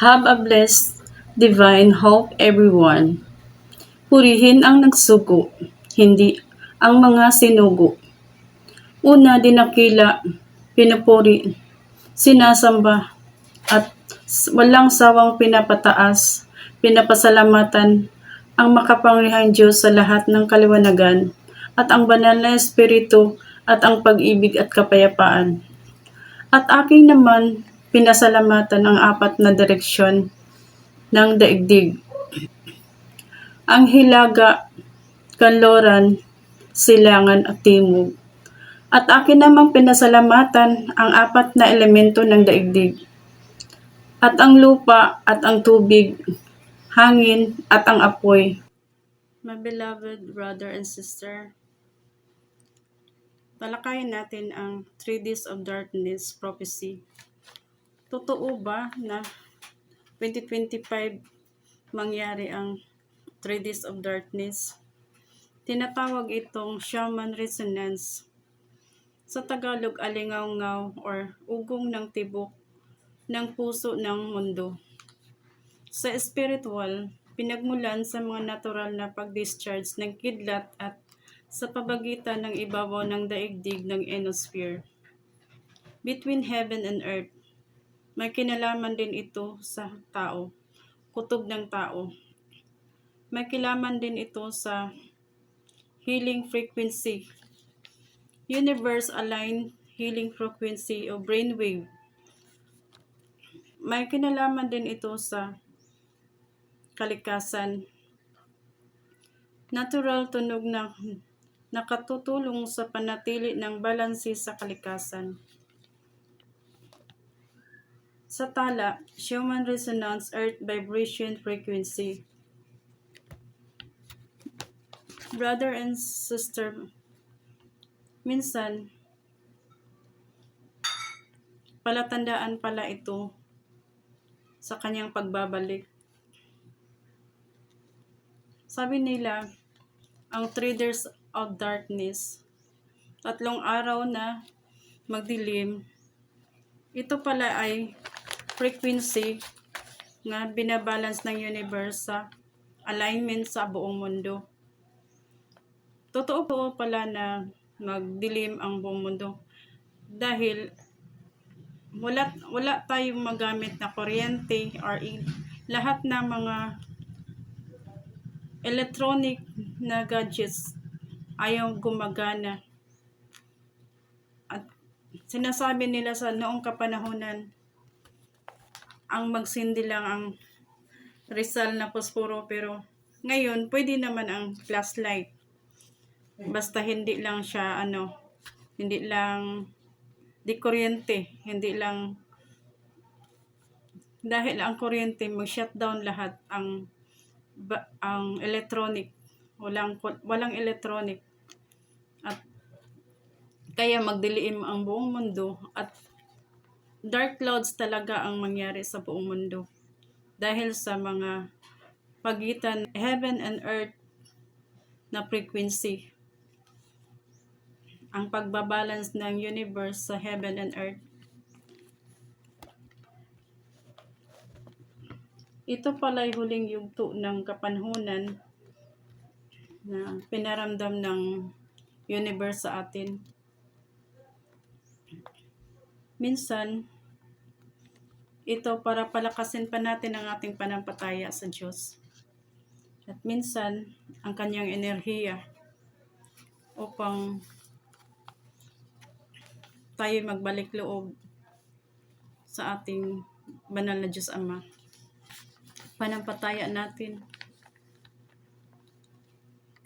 Have a blessed divine hope everyone. Purihin ang nagsugo, hindi ang mga sinugo. Una dinakila, pinupuri, sinasamba, at walang sawang pinapataas, pinapasalamatan ang makapangyarihang Diyos sa lahat ng kaliwanagan at ang banal na Espiritu at ang pag-ibig at kapayapaan. At aking naman pinasalamatan ang apat na direksyon ng daigdig, ang hilaga, kanloran, silangan at timog. At akin namang pinasalamatan ang apat na elemento ng daigdig, at ang lupa at ang tubig, hangin at ang apoy. My beloved brother and sister, talakayin natin ang 3 Days of Darkness Prophecy. Totoo ba na 2025 mangyari ang 3 Days of Darkness? Tinatawag itong Shaman Resonance. Sa Tagalog, alingaw-ngaw or ugong ng tibok ng puso ng mundo. Sa spiritual, pinagmulan sa mga natural na pag-discharge ng kidlat at sa pabagitan ng ibabaw ng daigdig ng ionosphere. Between heaven and earth, may kinalaman din ito sa tao, kutob ng tao. May kinalaman din ito sa healing frequency, universe-aligned healing frequency o brainwave. May kinalaman din ito sa kalikasan, natural tunog na nakatutulong sa panatili ng balanse sa kalikasan. Sa tala, Schumann Resonance Earth Vibration Frequency. Brother and sister, minsan, palatandaan pala ito sa kanyang pagbabalik. Sabi nila, ang 3 Days of Darkness, 3 araw na magdilim, ito pala ay frequency na binabalance ng universe sa alignment sa buong mundo. Totoo po pala na magdilim ang buong mundo dahil wala tayong magamit na kuryente or lahat ng mga electronic na gadgets ayaw gumagana. At sinasabi nila sa noong kapanahunan, ang magsindi lang ang Rizal na posporo, pero ngayon pwede naman ang flashlight. Basta hindi lang siya hindi lang di kuryente, hindi lang dahil ang kuryente mag-shutdown lahat ang electronic, walang electronic, at kaya magdilim ang buong mundo at dark clouds talaga ang mangyari sa buong mundo dahil sa mga pagitan heaven and earth na frequency, ang pagbabalance ng universe sa heaven and earth. Ito pala ay huling yugto ng kapanahunan na pinaramdam ng universe sa atin. Minsan, ito para palakasin pa natin ang ating panampalataya sa Diyos. At minsan, ang kanyang enerhiya upang tayo magbalik loob sa ating banal na Diyos Ama. Panampalataya natin.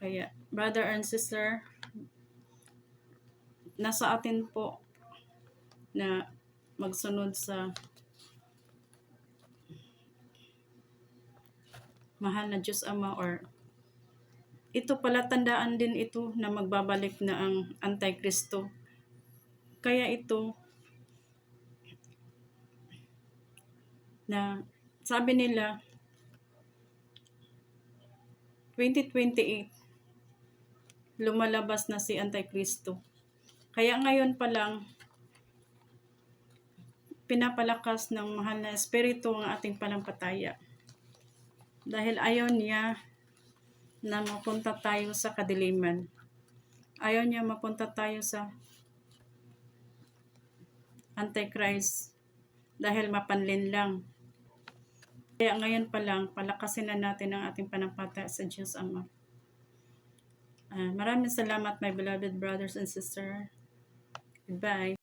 Kaya, brother and sister, nasa atin po na magsunod sa mahal na Diyos Ama, or ito pala tandaan din ito na magbabalik na ang Antikristo. Kaya ito na sabi nila 2028 lumalabas na si Antikristo. Kaya ngayon pa lang pinapalakas ng mahal na Espiritu ang ating panampalataya. Dahil ayaw niya na mapunta tayo sa kadiliman. Ayaw niya mapunta tayo sa Antichrist dahil mapanlin lang. Kaya ngayon pa lang, palakasin na natin ang ating panampalataya sa Diyos Ama. Maraming salamat, my beloved brothers and sisters. Goodbye.